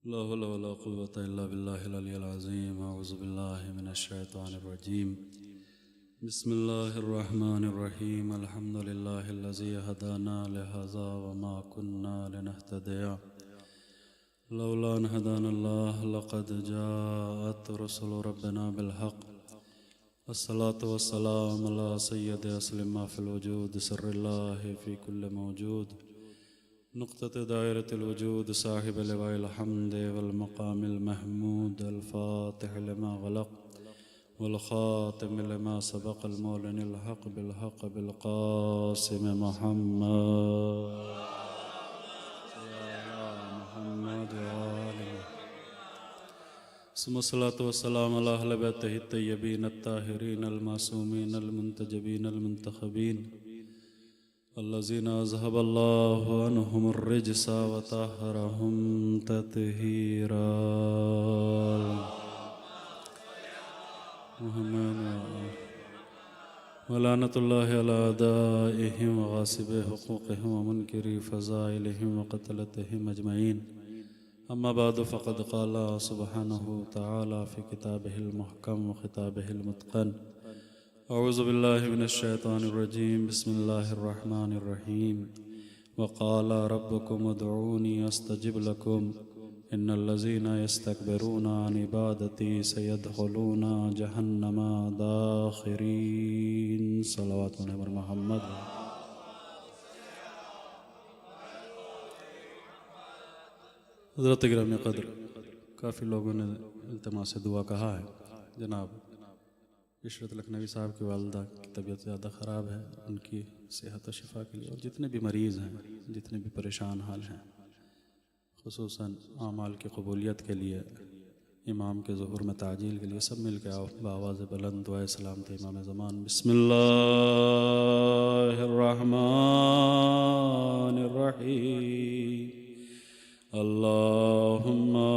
ला हौला वला कुव्वता इल्ला बिल्लाहिल अलिय्यिल अज़ीम। अऊज़ु बिल्लाहि मिनश शैतानिर रजीम। बिस्मिल्लाहिर रहमानिर रहीम। अल्हम्दुलिल्लाहिल्लज़ी हदाना लिहाज़ा वमा कुन्ना लिनहतदिया लौला अन हदानल्लाह लक़द जाअत रुसुलु रब्बिना बिल हक़्क़। अस्सलातु वस्सलामु अला सय्यदि अस्लिम मा फ़िल वजूद सिर्रिल्लाहि फ़ी कुल्लि मौजूद नुक़्तत दायरतिल वजूद साहिब लिवाइल हम्द वल मक़ामिल महमूद अल फ़ातिह लिमा ग़लक़ वल ख़ातिम लिमा सबक़ अल मौलनिल हक़ बिल हक़ बिल क़ासिम मुहम्मद सुम्मस्सलातु वस्सलामु अला अहलि बैतिहि तय्यबीन अत्ताहिरीन अल मासूमीन अल मुंतजबीन अल मुंतख़बीन अल्लज़ीना अज़हबल्लाहु अन्हुमुर रिज्सा व तहहरहुम तत्हीरा। व लानतुल्लाहि अला अदाइहिम व गासिबि हुक़ूक़िहिम व मुनकिरी फ़ज़ाइलिहिम व क़तलतिहिम अजमईन। अम्मा बादु फ़क़द क़ाला सुब्हानहु तआला फ़ी किताबिहिल मुहकम व ख़िताबिहिल मुत्क़न। अऊज़ु बिल्लाहि मिनश शैतानिर रजीम। बिस्मिल्लाहिर रहमानिर रहीम। व क़ाला रब्बुकुम उदऊनी अस्तजिब लकुम इन्नल्लज़ीना यस्तकबिरूना अन इबादती सयदख़ुलूना जहन्नम दाख़िरीन। सल्लल्लाहु अलैहि मुहम्मद। हज़रत गिरामी क़द्र, काफ़ी लोगों ने इल्तिमास से दुआ कहा है। जनाब इशरत लखनवी साहब की वालदा की तबीयत ज़्यादा ख़राब है, उनकी सेहत व शिफा के लिए, और जितने भी मरीज़ हैं, जितने भी परेशान हाल हैं, ख़ुसूसन आमाल की कबूलियत के लिए, इमाम के ज़ुहूर में ताजील के लिए, सब मिल के आओ बावाज़ बुलंद दुआए सलाम थे इमाम ज़मान। बिस्मिल्लाहिर्रहमानिर्रहीम। अल्लाहुम्मा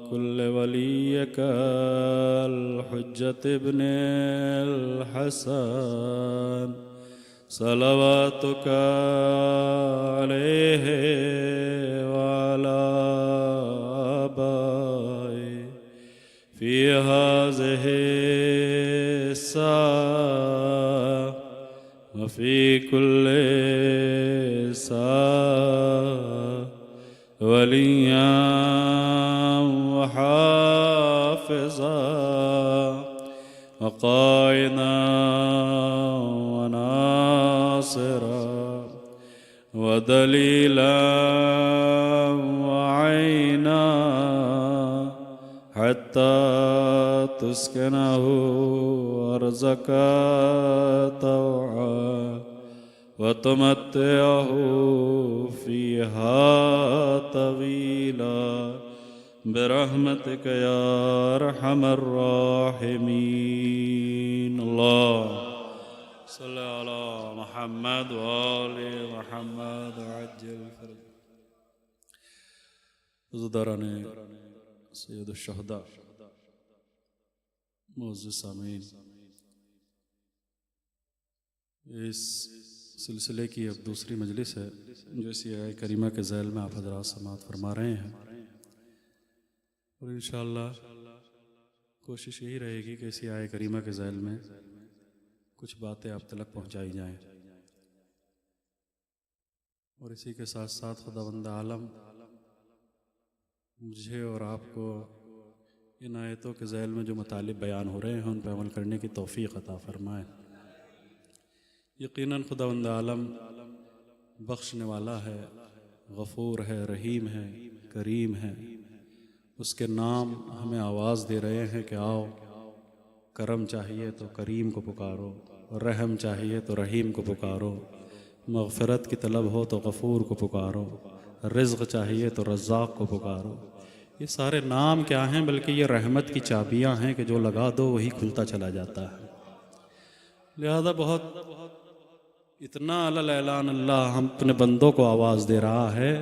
कुल्लि वलिय्यकल हुज्जत इब्निल हसन सलवातुका अलैहि व अला आबाई फ़ी हाज़िहि स्साअ व फ़ी कुल्लि साअ वलिय्यन व हाफ़िज़ा व क़ाइदन व नासिरा व दलीलन व ऐना हत्ता तुस्किनहु अर्ज़क तौआ व तुमत्तिअहु फ़ीहा तवीला बिरहमतिक या अरहमर राहिमीन। अल्लाहुम्मा सल्लि अला मुहम्मद व आलि मुहम्मद अज्जिल फ़रज। ज़ुदारान सय्यदुश शुहदा, मुअज़्ज़िज़ सामीन, इस सिलसिले की अब दूसरी मजलिस है जो इसी आय करीमा के ज़ैल में आप हज़रात समाअत फरमा रहे हैं, और इंशाअल्लाह कोशिश यही रहेगी कि इसी आय करीमा के ज़ैल में कुछ बातें आप तक पहुँचाई जाएँ, और इसी के साथ साथ खुदावंद आलम मुझे और आपको इन आयतों के ज़ैल में जो मतालिब बयान हो रहे हैं उन पर अमल करने की तौफ़ीक़ अता फ़रमाए। यकीनन खुदावंद आलम बख्शने वाला है, गफ़ूर है, रहीम है, करीम है। उसके नाम हमें आवाज़ दे रहे हैं कि आओ, करम चाहिए तो करीम को पुकारो, रहम चाहिए तो रहीम को पुकारो, मग़फ़िरत की तलब हो तो गफ़ूर को पुकारो, रिज़्क़ चाहिए तो रज़्ज़ाक़ को पुकारो। ये सारे नाम क्या हैं, बल्कि ये रहमत की चाबियाँ हैं कि जो लगा दो वही खुलता चला जाता है। लिहाजा बहुत इतना अलल ऐलान अल्लाह हम अपने बंदों को आवाज़ दे रहा है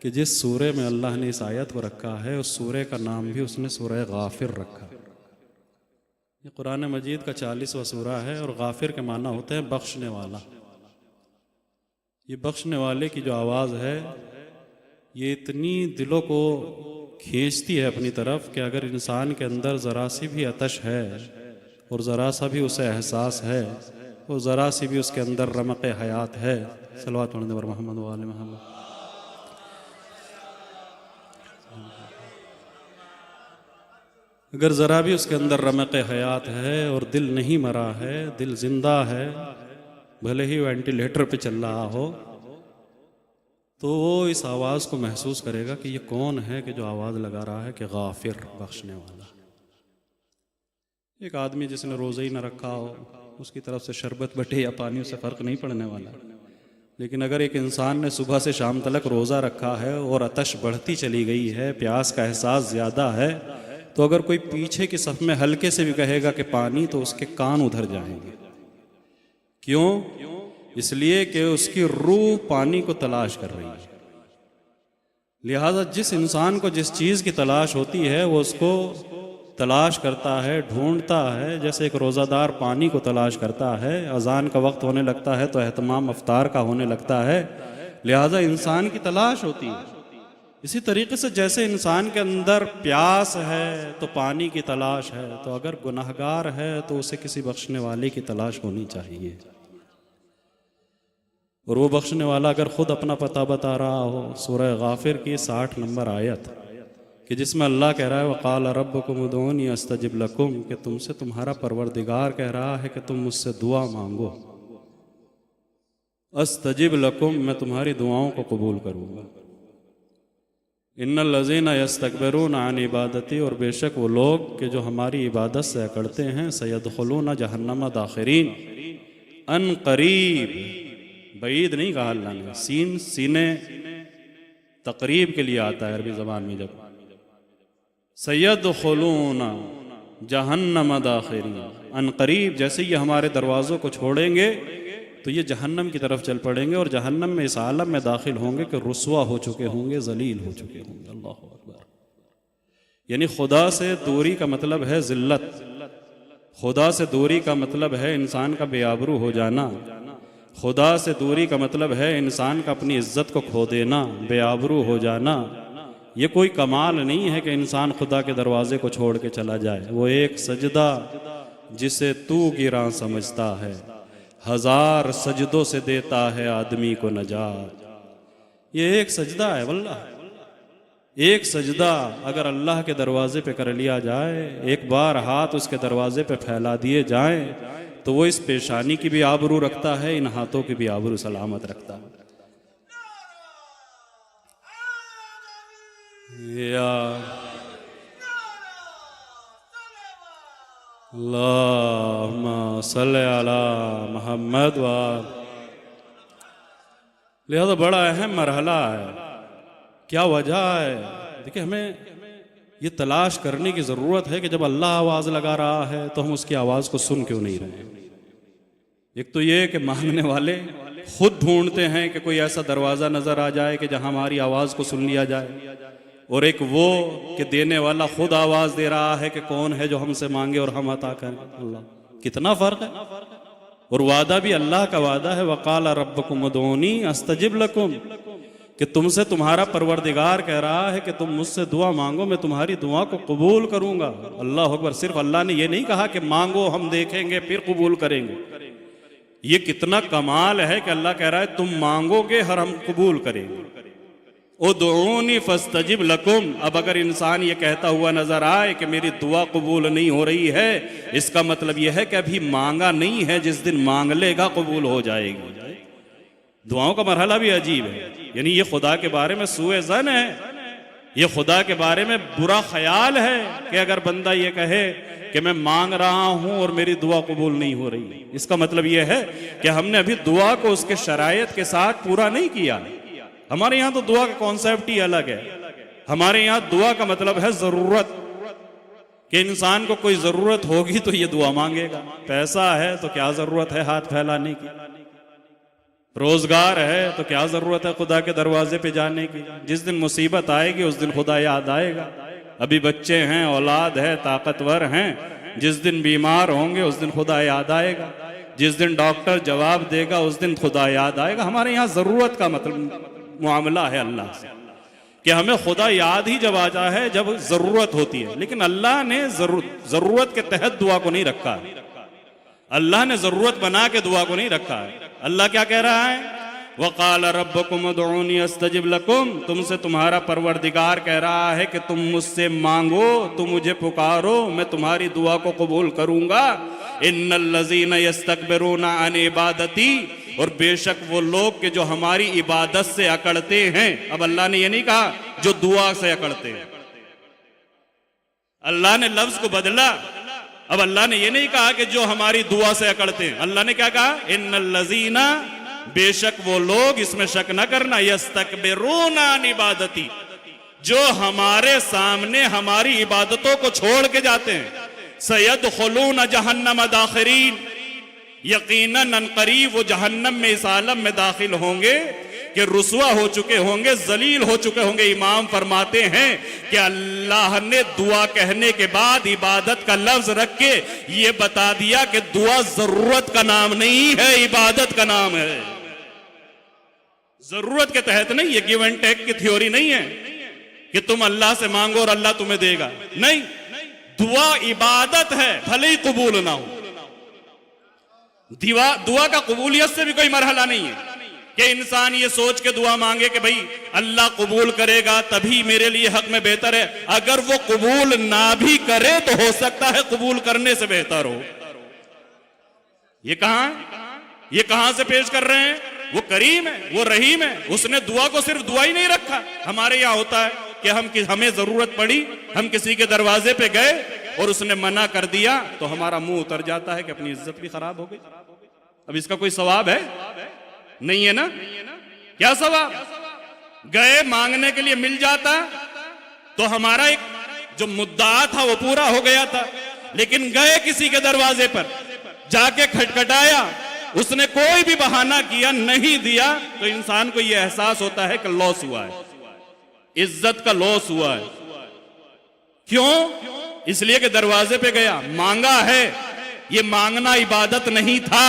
कि जिस सूरे में अल्लाह ने इस आयत को रखा है उस सूरे का नाम भी उसने सूरह गाफिर रखा। ये कुरान मजीद का 40वां सूरा है, और गाफिर के माना होते हैं बख्शने वाला। ये बख्शने वाले की जो आवाज़ है ये इतनी दिलों को खींचती है अपनी तरफ कि अगर इंसान के अंदर ज़रा सी भी आतश है और ज़रा सा भी उसे एहसास है और ज़रा सी भी उसके अंदर रमक़ हयात है, सल्लल्लाहु अलैहि मोहम्मद व आले मोहम्मद, अगर ज़रा भी उसके अंदर रमक़ हयात है और दिल नहीं मरा है, दिल ज़िंदा है, भले ही वेंटिलेटर पे चल रहा हो, तो वो इस आवाज़ को महसूस करेगा कि ये कौन है कि जो आवाज़ लगा रहा है कि गाफिर, बख्शने वाला। एक आदमी जिसने रोज़ा ही न रखा हो, उसकी तरफ से शरबत बटे या पानी, उससे फ़र्क नहीं पड़ने वाला। लेकिन अगर एक इंसान ने सुबह से शाम तक रोज़ा रखा है और आतश बढ़ती चली गई है, प्यास का एहसास ज़्यादा है, तो अगर कोई पीछे की सफ़ में हल्के से भी कहेगा कि पानी, तो उसके कान उधर जाएंगे। क्यों? इसलिए कि उसकी रूह पानी को तलाश कर रही है। लिहाजा जिस इंसान को जिस चीज़ की तलाश होती है वो उसको तलाश करता है, ढूंढता है, जैसे एक रोज़ादार पानी को तलाश करता है। अज़ान का वक्त होने लगता है तो एहतमाम अफ्तार का होने लगता है। लिहाजा इंसान की तलाश होती है। इसी तरीके से जैसे इंसान के अंदर प्यास है तो पानी की तलाश है, तो अगर गुनाहगार है तो उसे किसी बख्शने वाले की तलाश होनी चाहिए। और वो बख्शने वाला अगर ख़ुद अपना पता बता रहा हो, सूरह गाफिर की 60 नंबर आयत, कि जिसमें अल्लाह कह रहा है वक़ाल रब्बुकुम उदूनी अस्तजिब लकुम, कि तुमसे तुम्हारा परवरदिगार कह रहा है कि तुम मुझसे दुआ मांगो। अस्तजिब लकुम, मैं तुम्हारी दुआओं को कबूल करूँगा। इन्नल लज़ीना यस्तकबिरून अन इबादती, और बेशक वो लोग कि जो हमारी इबादत से अकड़ते हैं, सयदखुलून जहन्नम दाखिरीन, अन करीब, बईद नहीं कहा अल्लाह ने, सीन सीने तकरीब के लिए आता है अरबी ज़बान में। जब सयदखुलून जहन्नम दाखिरीन, अन करीब, जैसे ये हमारे दरवाज़ों को छोड़ेंगे तो ये जहन्नम की तरफ चल पड़ेंगे और जहन्नम में इस आलम में दाखिल होंगे कि रुस्वा हो चुके होंगे, जलील हो चुके होंगे। अल्लाहु अकबर। यानी खुदा से दूरी का मतलब है ज़िल्लत, खुदा से दूरी का मतलब है इंसान का बेआबरू हो जाना, खुदा से दूरी का मतलब है इंसान का अपनी इज्जत को खो देना, बेआबरू हो जाना। ये कोई कमाल नहीं है कि इंसान खुदा के दरवाजे को छोड़ के चला जाए। वो एक सजदा जिसे तू गिरा समझता है, 1000 सजदों से देता है आदमी को नजात। ये एक सजदा है वल्लाह। एक सजदा अगर अल्लाह के दरवाजे पे कर लिया जाए, एक बार हाथ उसके दरवाजे पे फैला दिए जाएं, तो वो इस पेशानी की भी आबरू रखता है, इन हाथों की भी आबरू सलामत रखता है। या अल्लाहुम्मा सल्ली अला मुहम्मद व। लिहाजा बड़ा अहम मरहला है। क्या वजह है? देखिए, हमें ये तलाश करने की ज़रूरत है कि जब अल्लाह आवाज़ लगा रहा है तो हम उसकी आवाज़ को सुन क्यों नहीं रहे। एक तो ये कि मांगने वाले खुद ढूंढते हैं कि कोई ऐसा दरवाज़ा नज़र आ जाए कि जहां हमारी आवाज़ को सुन लिया जाए, और एक वो कि देने वाला खुद आवाज़ दे रहा है कि कौन है जो हमसे मांगे और हम अता करें। अल्लाह, कितना फ़र्क है। और वादा भी अल्लाह का वादा है, वक़ाल रब्बुकुम उदूनी अस्तजिब लकुम, कि तुमसे तुम्हारा परवरदिगार कह रहा है कि तुम मुझसे दुआ मांगो, मैं तुम्हारी दुआ को कबूल करूँगा। अल्लाह अकबर। सिर्फ अल्लाह ने ये नहीं कहा कि मांगो हम देखेंगे फिर कबूल करेंगे। ये कितना कमाल है कि अल्लाह कह रहा है तुम मांगोगे और हम कबूल करेंगे। उदऊनी फस्तजिब लकुम। अब अगर इंसान ये कहता हुआ नजर आए कि मेरी दुआ कबूल नहीं हो रही है, इसका मतलब यह है कि अभी मांगा नहीं है, जिस दिन मांग लेगा कबूल हो जाएगी। दुआओं का मरहला भी अजीब है। यानी ये खुदा के बारे में सूए ज़न है, ये खुदा के बारे में बुरा ख्याल है कि अगर बंदा ये कहे कि मैं मांग रहा हूं और मेरी दुआ कबूल नहीं हो रही। इसका मतलब यह है कि हमने अभी दुआ को उसके शरायत के साथ पूरा नहीं किया। हमारे यहाँ तो दुआ का कॉन्सेप्ट ही अलग है। हमारे यहाँ दुआ का मतलब है जरूरत, कि इंसान को कोई जरूरत होगी तो ये दुआ मांगेगा। पैसा है तो क्या जरूरत है हाथ फैलाने की, रोजगार है तो क्या जरूरत है खुदा के दरवाजे पे जाने की। जिस दिन मुसीबत आएगी उस दिन खुदा याद आएगा। अभी बच्चे हैं, औलाद है, ताकतवर हैं, जिस दिन बीमार होंगे उस दिन खुदा याद आएगा। जिस दिन डॉक्टर जवाब देगा उस दिन खुदा याद आएगा। हमारे यहाँ जरूरत का मतलब मामला है अल्लाह से। कि हमें खुदा याद ही जब आता है जब जरूरत होती है, लेकिन अल्लाह ने जरूरत के तहत दुआ को नहीं रखा है। अल्लाह ने जरूरत बना के दुआ को नहीं रखा है। अल्लाह क्या कह रहा है? वक़ाल रब्बकुम उदऊनी अस्तजिब लकुम, तुमसे तुम्हारा परवरदिगार कह रहा है कि तुम मुझसे मांगो, तुम मुझे पुकारो, मैं तुम्हारी दुआ को कबूल करूंगा। इन्नल लज़ीना यस्तकबिरूना अन इबादती, और बेशक वो लोग के जो हमारी इबादत से अकड़ते हैं। अब अल्लाह ने ये नहीं कहा जो दुआ से अकड़ते हैं, अल्लाह ने लफ्ज को बदला। अब अल्लाह ने ये नहीं कहा कि जो हमारी दुआ से अकड़ते हैं, अल्लाह ने क्या कहा? इन्नल लज़ीना, बेशक वो लोग, इसमें शक न करना, यस्तकबिरूना अन इबादती, जो हमारे सामने हमारी इबादतों को छोड़ के जाते हैं। सयदखुलून जहन्नम दाखिरीन, यकीनन अनकरीब वो जहन्नम में इस आलम में दाखिल होंगे कि रुसवा हो चुके होंगे, जलील हो चुके होंगे। इमाम फरमाते हैं कि अल्लाह ने दुआ कहने के बाद इबादत का लफ्ज रख के ये बता दिया कि दुआ जरूरत का नाम नहीं है, इबादत का नाम है। जरूरत के तहत नहीं, ये गिव एंड टेक की थ्योरी नहीं है कि तुम अल्लाह से मांगो और अल्लाह तुम्हें देगा। नहीं, दुआ इबादत है, भले ही कबूल ना हो। दुआ का कबूलियत से भी कोई मरहला नहीं है कि इंसान ये सोच के दुआ मांगे कि भाई अल्लाह कबूल करेगा तभी मेरे लिए हक में बेहतर है। अगर वो कबूल ना भी करे तो हो सकता है कबूल करने से बेहतर हो। ये कहां से पेश कर रहे हैं? वो करीम है, वो रहीम है। उसने दुआ को सिर्फ दुआ ही नहीं रखा। हमारे यहाँ होता है कि हमें जरूरत पड़ी, हम किसी के दरवाजे पे गए और उसने मना कर दिया तो हमारा मुंह उतर जाता है कि अपनी इज्जत भी खराब हो गई। अब इसका कोई सवाब है? नहीं है ना। क्या सवाब? गए मांगने के लिए मिल जाता तो हमारा एक जो मुद्दा था वो पूरा हो गया था। लेकिन गए किसी के दरवाजे पर, जाके खटखटाया, उसने कोई भी बहाना किया, नहीं दिया, तो इंसान को यह एहसास होता है कि लॉस हुआ है, इज्जत का लॉस हुआ है। क्यों? इसलिए कि दरवाजे पे गया, मांगा है। ये मांगना इबादत नहीं था,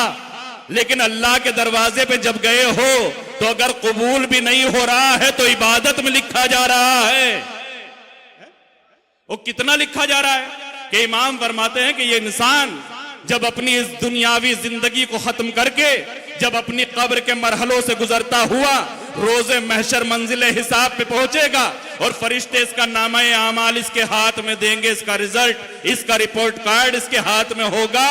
लेकिन अल्लाह के दरवाजे पे जब गए हो तो अगर कबूल भी नहीं हो रहा है तो इबादत में लिखा जा रहा है। वो कितना लिखा जा रहा है कि इमाम फरमाते हैं कि ये इंसान जब अपनी इस दुनियावी जिंदगी को खत्म करके जब अपनी कब्र के मरहलों से गुजरता हुआ रोजे महशर मंजिले हिसाब पे पहुंचेगा और फरिश्ते इसका नामा-ए आमाल इसके हाथ में देंगे, इसका रिजल्ट, इसका रिपोर्ट कार्ड इसके हाथ में होगा,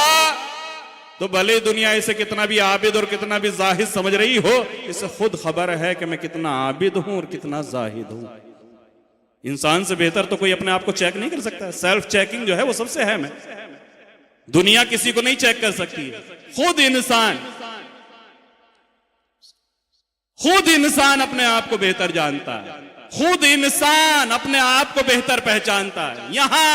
तो भले दुनिया इसे कितना भी आबिद और कितना भी जाहिद समझ रही हो, इसे खुद खबर है कि मैं कितना आबिद हूं और कितना जाहिद हूं। इंसान से बेहतर तो कोई अपने आप को चेक नहीं कर सकता। सेल्फ चेकिंग जो है वो सबसे अहम है। दुनिया किसी को नहीं चेक कर सकती है। खुद इंसान अपने आप को बेहतर जानता है, खुद इंसान अपने आप को बेहतर पहचानता है। यहां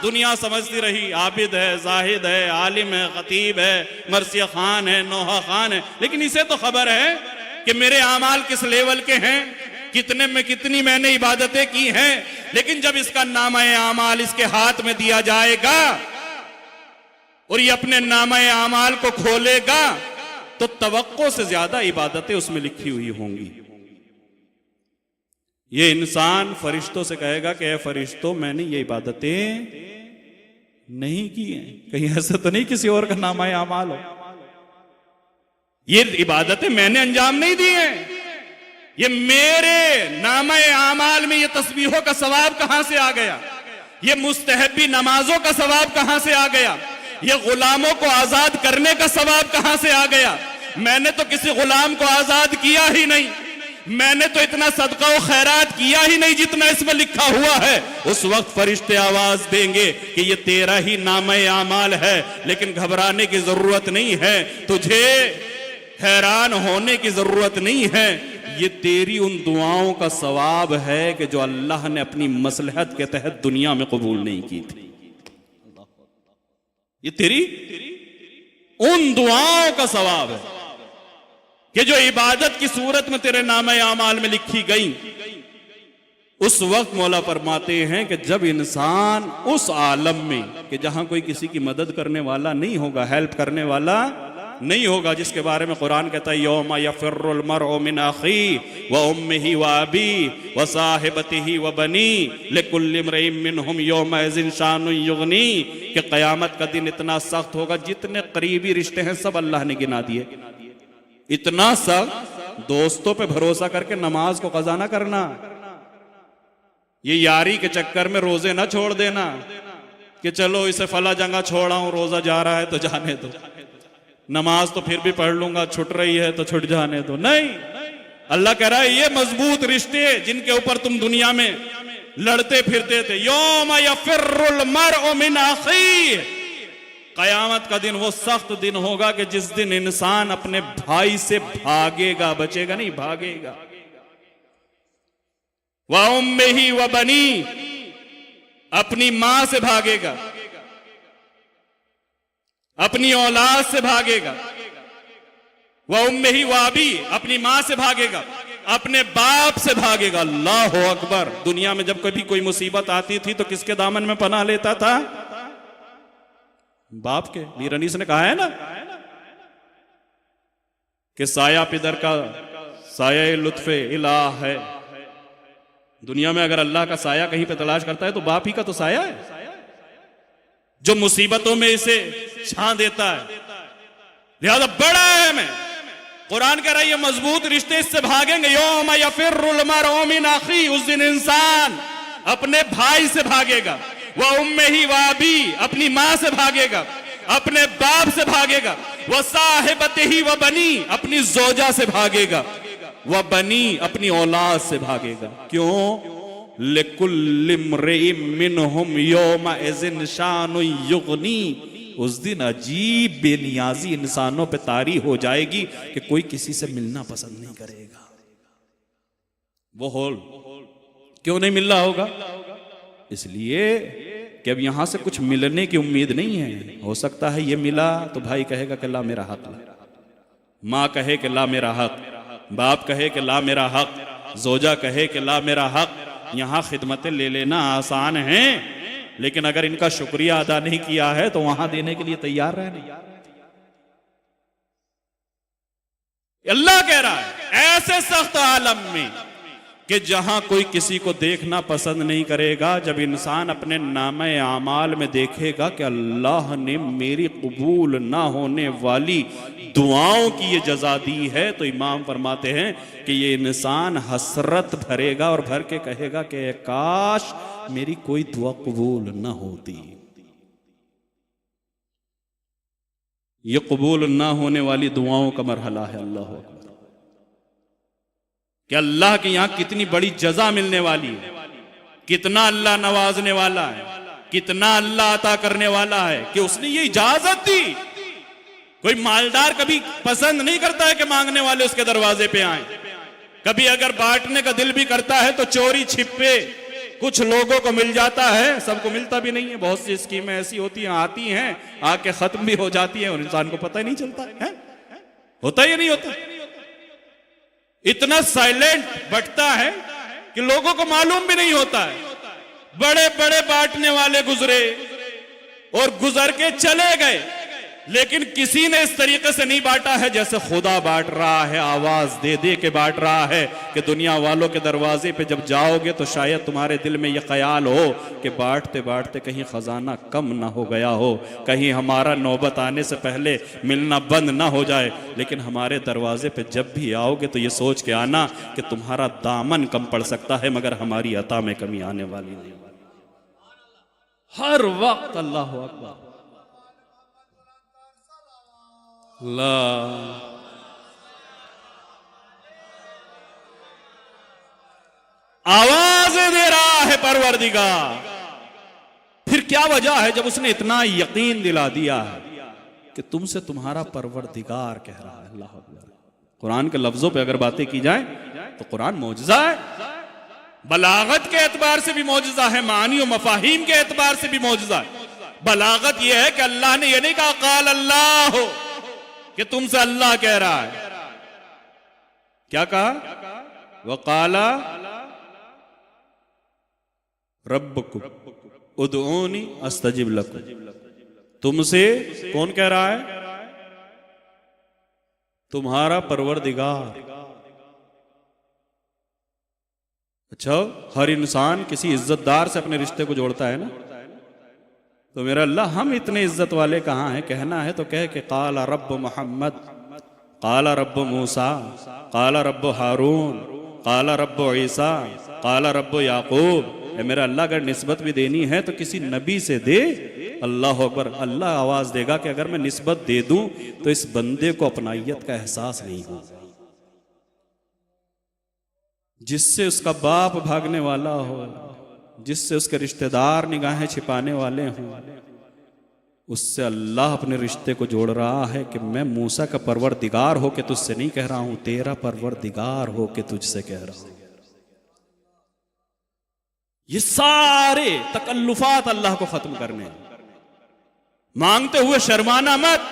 दुनिया समझती रही आबिद है, जाहिद है, आलिम है, खतीब है, मरसिया खान है, नोहा खान है, लेकिन इसे तो खबर है कि मेरे आमाल किस लेवल के हैं, कितने में कितनी मैंने इबादतें की हैं। लेकिन जब इसका नामा-ए आमाल इसके हाथ में दिया जाएगा और ये अपने नामा-ए आमाल को खोलेगा तो तवक्को से ज्यादा इबादतें उसमें लिखी हुई होंगी। ये इंसान फरिश्तों से कहेगा कि ए फरिश्तों, मैंने ये इबादतें नहीं की हैं। कहीं ऐसा तो नहीं किसी और का नामा-ए आमाल हो, ये इबादतें मैंने अंजाम नहीं दी हैं, ये मेरे नामा-ए आमाल में ये तस्बीहों का सवाब कहां से आ गया, ये मुस्तहबी नमाजों का सवाब कहां से आ गया, ये गुलामों को आजाद करने का सवाब कहां से आ गया। मैंने तो किसी गुलाम को आजाद किया ही नहीं, मैंने तो इतना सदका और खैरात किया ही नहीं जितना इसमें लिखा हुआ है। उस वक्त फरिश्ते आवाज देंगे कि ये तेरा ही नामा-ए आमाल है, लेकिन घबराने की जरूरत नहीं है, तुझे हैरान होने की जरूरत नहीं है, ये तेरी उन दुआओं का सवाब है कि जो अल्लाह ने अपनी मसलहत के तहत दुनिया में कबूल नहीं की थी। ये तेरी उन दुआओं का सवाब है कि जो इबादत की सूरत में तेरे नामे आमाल में लिखी गई। उस वक्त मौला फरमाते हैं कि जब इंसान उस आलम में कि जहां कोई किसी की मदद करने वाला नहीं होगा, हेल्प करने वाला नहीं होगा जिसके बारे में कुरान कहता है यौमा यफिर्रुल मरउ मिन अखी व उम्मिही व अबी व साहिबतिही व बनी लिकुल्लि इम्रिइन मिनहुम यौमइज़िन शानुन युगनी, कि क़यामत का दिन इतना सख्त होगा, जितने करीबी रिश्ते हैं सब अल्लाह ने गिना दिए। इतना सख्त, दोस्तों पे भरोसा करके नमाज को कज़ा ना करना, ये यारी के चक्कर में रोजे ना छोड़ देना कि चलो इसे फला जगह छोड़ा हूं, रोजा जा रहा है तो जाने दो, नमाज तो फिर भी पढ़ लूंगा, छुट रही है तो छुट जाने दो। नहीं, अल्लाह कह रहा है ये मजबूत रिश्ते जिनके ऊपर तुम दुनिया में लड़ते फिरते थे, यौम यफिर्रुल मरउ मिन अखी, कयामत का दिन वो सख्त दिन होगा कि जिस दिन इंसान अपने भाई से भागेगा, बचेगा नहीं, भागेगा। व उम्मिही व बनी, अपनी मां से भागेगा, अपनी औलाद से भागेगा। व उम्मिही व अबी, अपनी मां से भागेगा, अपने बाप से भागेगा। अल्लाह अकबर। दुनिया में जब कभी कोई मुसीबत आती थी तो किसके दामन में पनाह लेता था? बाप के। मीर अनीस ने कहा है ना कि साया पिदर का साया लुत्फे इलाह है। दुनिया में अगर अल्लाह का साया कहीं पे तलाश करता है तो बाप ही का तो साया है, जो मुसीबतों में इसे छा देता है। लिहाजा बड़ा अहम है, कुरान कह रहा है ये मजबूत रिश्ते इससे भागेंगे। यौम यफिर्रुल मरउ मिन अखी, उस दिन इंसान अपने भाई से भागेगा। वह उम्मिही व अबी, अपनी मां से भागेगा, अपने बाप से भागेगा। वह साहिबतिही व बनी, अपनी जोजा से भागेगा। वह बनी, अपनी औलाद से भागेगा। क्यों? लिकुल्लि इम्रिइन मिनहुम यौमइज़िन शानुन युगनी, उस दिन अजीब बेनियाजी इंसानों पे तारी हो जाएगी कि कोई किसी से मिलना पसंद नहीं करेगा। वो होल क्यों नहीं मिल रहा होगा? इसलिए कि अब यहां से कुछ मिलने की उम्मीद नहीं है। हो सकता है ये मिला तो भाई कहेगा कि ला मेरा हक, मां कहे कि ला मेरा हक, बाप कहे कि ला मेरा हक, जोजा कहे कि ला मेरा हक। यहां खिदमतें ले लेना आसान है, लेकिन अगर इनका शुक्रिया अदा नहीं किया है तो वहां देने के लिए तैयार रहना। अल्लाह कह रहा है ऐसे सख्त आलम में कि जहां कोई किसी को देखना पसंद नहीं करेगा, जब इंसान अपने नामे आमाल में देखेगा कि अल्लाह ने मेरी कबूल ना होने वाली दुआओं की ये जजा दी है, तो इमाम फरमाते हैं कि ये इंसान हसरत भरेगा और भर के कहेगा कि काश मेरी कोई दुआ कबूल ना होती। ये कबूल ना होने वाली दुआओं का मरहला है। अल्लाह अकबर। कि अल्लाह के यहां कितनी बड़ी जजा मिलने वाली है, कितना अल्लाह नवाजने वाला है, कितना अल्लाह अता करने वाला है कि उसने ये इजाजत दी। कोई मालदार कभी पसंद नहीं करता है कि मांगने वाले उसके दरवाजे पे आए। कभी अगर बांटने का दिल भी करता है तो चोरी छिपे कुछ लोगों को मिल जाता है, सबको मिलता भी नहीं है। बहुत सी स्कीमें ऐसी होती हैं, आती हैं, आके खत्म भी हो जाती हैं और इंसान को पता ही नहीं चलता है। होता ही नहीं होता। इतना साइलेंट बंटता है कि लोगों को मालूम भी नहीं होता है। बड़े बड़े बांटने वाले गुजरे और गुजर के चले गए, लेकिन किसी ने इस तरीके से नहीं बांटा है जैसे खुदा बांट रहा है, आवाज दे दे के बांट रहा है कि दुनिया वालों के दरवाजे पे जब जाओगे तो शायद तुम्हारे दिल में यह ख्याल हो कि बांटते बांटते कहीं खजाना कम ना हो गया हो, कहीं हमारा नौबत आने से पहले मिलना बंद ना हो जाए। लेकिन हमारे दरवाजे पे जब भी आओगे तो ये सोच के आना कि तुम्हारा दामन कम पड़ सकता है, मगर हमारी अता में कमी आने वाली नहीं। हर वक्त अल्लाह अकबर, आवाज दे रहा है परवरदिगार। फिर क्या वजह है जब उसने इतना यकीन दिला दिया है कि तुमसे तुम्हारा परवरदिगार कह रहा है। अल्लाह अकबर। कुरान के लफ्जों पे अगर बातें की जाए तो कुरान मौजज़ा है, बलागत के एतबार से भी मौजज़ा है, मानी और मफाहिम के एतबार से भी मौजज़ा है। बलागत यह है कि अल्लाह ने यह नहीं कहा काल अल्लाह हो कि तुमसे अल्लाह कह रहा है। क्या कहा? वकाला रब्बकुम उदऊनी अस्तजिब लकुम। तुमसे कौन कह रहा है? तुम्हारा परवरदिगार। अच्छा, हर इंसान किसी इज्जतदार से अपने रिश्ते को जोड़ता है ना, तो मेरा अल्लाह हम इतने इज्जत वाले कहाँ हैं? कहना है तो कह के काला रब्ब मोहम्मद, काला रब्ब मूसा, काला रब्ब हारून, काला रब्ब ईसा, काला रब्ब याकूब। मेरा अल्लाह अगर निस्बत भी देनी है तो किसी नबी से दे। अल्लाह अकबर। अल्लाह आवाज देगा कि अगर मैं निस्बत दे दूं तो इस बंदे को अपनाइयत का एहसास नहीं होगा। जिससे उसका बाप भागने वाला हो, जिससे उसके रिश्तेदार निगाहें छिपाने वाले हों, उससे अल्लाह अपने रिश्ते को जोड़ रहा है कि मैं मूसा का परवरदिगार हो के तुझसे नहीं कह रहा हूं, तेरा परवरदिगार हो के तुझसे कह रहा हूं। ये सारे तकल्लुफात अल्लाह को खत्म करने हैं। मांगते हुए शर्माना मत,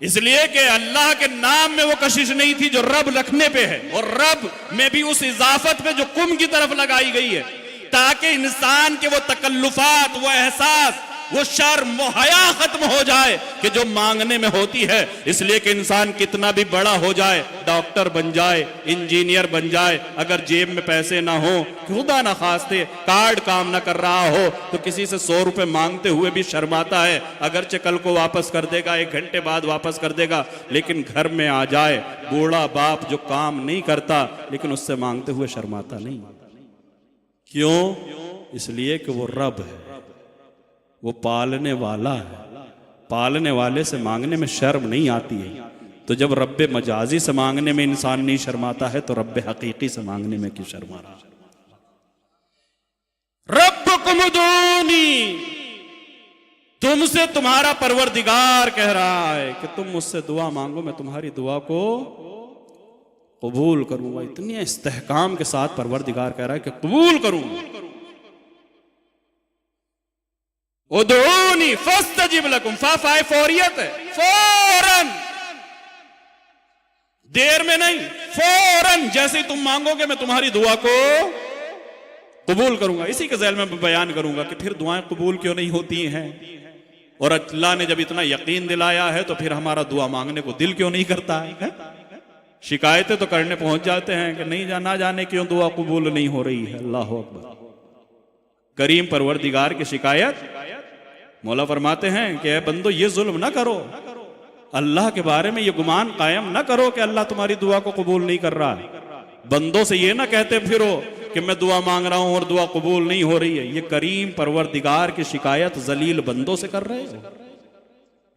इसलिए कि अल्लाह के नाम में वो कशिश नहीं थी जो रब रखने पे है, और रब में भी उस इजाफत पे जो कुम की तरफ लगाई गई है, ताकि इंसान के वो तकल्लुफात, वो एहसास, वो शर्म, वो हया खत्म हो जाए कि जो मांगने में होती है। इसलिए कि इंसान कितना भी बड़ा हो जाए, डॉक्टर बन जाए, इंजीनियर बन जाए, अगर जेब में पैसे ना हो, खुदा ना खास्ते कार्ड काम ना कर रहा हो, तो किसी से 100 रुपए मांगते हुए भी शर्माता है। अगरचे कल को वापस कर देगा, 1 घंटे बाद वापस कर देगा, लेकिन घर में आ जाए बूढ़ा बाप जो काम नहीं करता, लेकिन उससे मांगते हुए शर्माता नहीं। क्यों? इसलिए कि वो रब है, वो पालने वाला है। पालने वाले से मांगने में शर्म नहीं आती है। तो जब रब्बे मजाजी से मांगने में इंसान नहीं शर्माता है, तो रब्बे हकीकी से मांगने में क्यों शर्मा रहा? रब्बुकुम उदूनी, तुमसे तुम्हारा परवरदिगार कह रहा है कि तुम मुझसे दुआ मांगो, मैं तुम्हारी दुआ को कबूल करूंगा। इतनी इस्तेहकाम के साथ परवरदिगार कह रहा है कि कबूल करूंगा। उदूनी फस्तजिब लकुम, फाए फौरियत है, फौरन, देर में नहीं, फौरन जैसे ही तुम मांगोगे मैं तुम्हारी दुआ को कबूल करूंगा। इसी के ज़ैल में बयान करूंगा कि फिर दुआएं कबूल क्यों नहीं होती हैं, और अल्लाह ने जब इतना यकीन दिलाया है तो फिर हमारा दुआ मांगने को दिल क्यों नहीं करता है? शिकायतें तो करने पहुंच जाते हैं कि नहीं जाना जाने क्यों दुआ कबूल नहीं हो रही है। अल्लाह अकबर। करीम परवरदिगार की शिकायत, मौला फरमाते हैं कि ऐ बंदो ये जुल्म ना करो, अल्लाह के बारे में ये गुमान कायम ना करो कि अल्लाह तुम्हारी दुआ को कबूल नहीं कर रहा है। बंदों से ये ना कहते फिरो कि मैं दुआ मांग रहा हूं और दुआ कबूल नहीं हो रही है। ये करीम परवरदिगार की शिकायत जलील बंदों से कर रहे हो।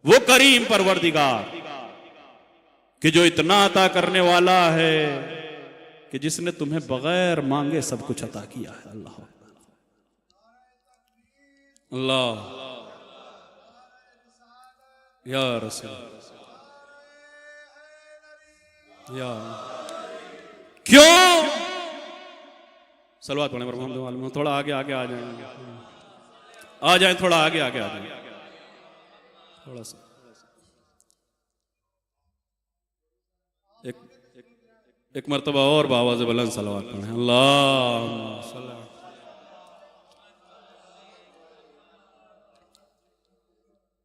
वो करीम परवरदिगार कि जो इतना अता करने वाला है कि जिसने तुम्हें बगैर मांगे सब कुछ अता किया है। अल्लाह अल्लाह या रसूल या। क्यों? सलवात पढ़े मोहम्मद। थोड़ा आगे आगे आ जाएंगे, आ जाए, थोड़ा आगे आगे आ जाए, थोड़ा सा। एक मर्तबा और बाबा से बुलंद सलवात पढ़े। अल्लाह।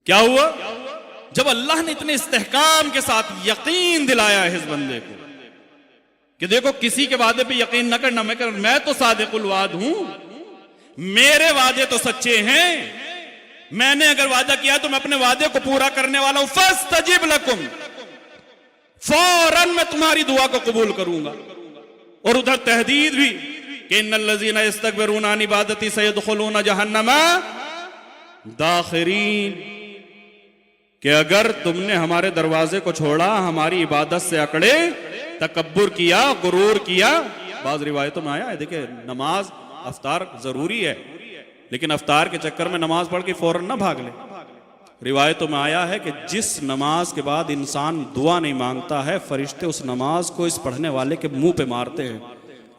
क्या हुआ? जब अल्लाह ने इतने इस्तेहकाम के साथ यकीन दिलाया है इस बंदे को कि देखो किसी के वादे पे यकीन न करना, मैं तो सादिकुल वाद हूं, मेरे वादे तो सच्चे हैं, मैंने अगर वादा किया तो मैं अपने वादे को पूरा करने वाला हूं। फस्तजिब लकुम, फौरन मैं तुम्हारी दुआ को कबूल करूंगा। और उधर तहदीद भी कि इन्नल्लज़ीना यस्तकबिरूना अन इबादती सयदखुलूना जहन्नमा दाखिरीन, कि अगर तुमने हमारे दरवाजे को छोड़ा, हमारी इबादत से अकड़े, तकब्बुर किया, गुरूर किया। बाज़ रिवायतों में आया है, देखिए नमाज अफ्तार जरूरी है, लेकिन अफ्तार के चक्कर में नमाज पढ़ के फौरन ना भाग ले। रिवायतों में आया है कि जिस नमाज के बाद इंसान दुआ नहीं मांगता है, फरिश्ते उस नमाज को इस पढ़ने वाले के मुंह पे मारते हैं,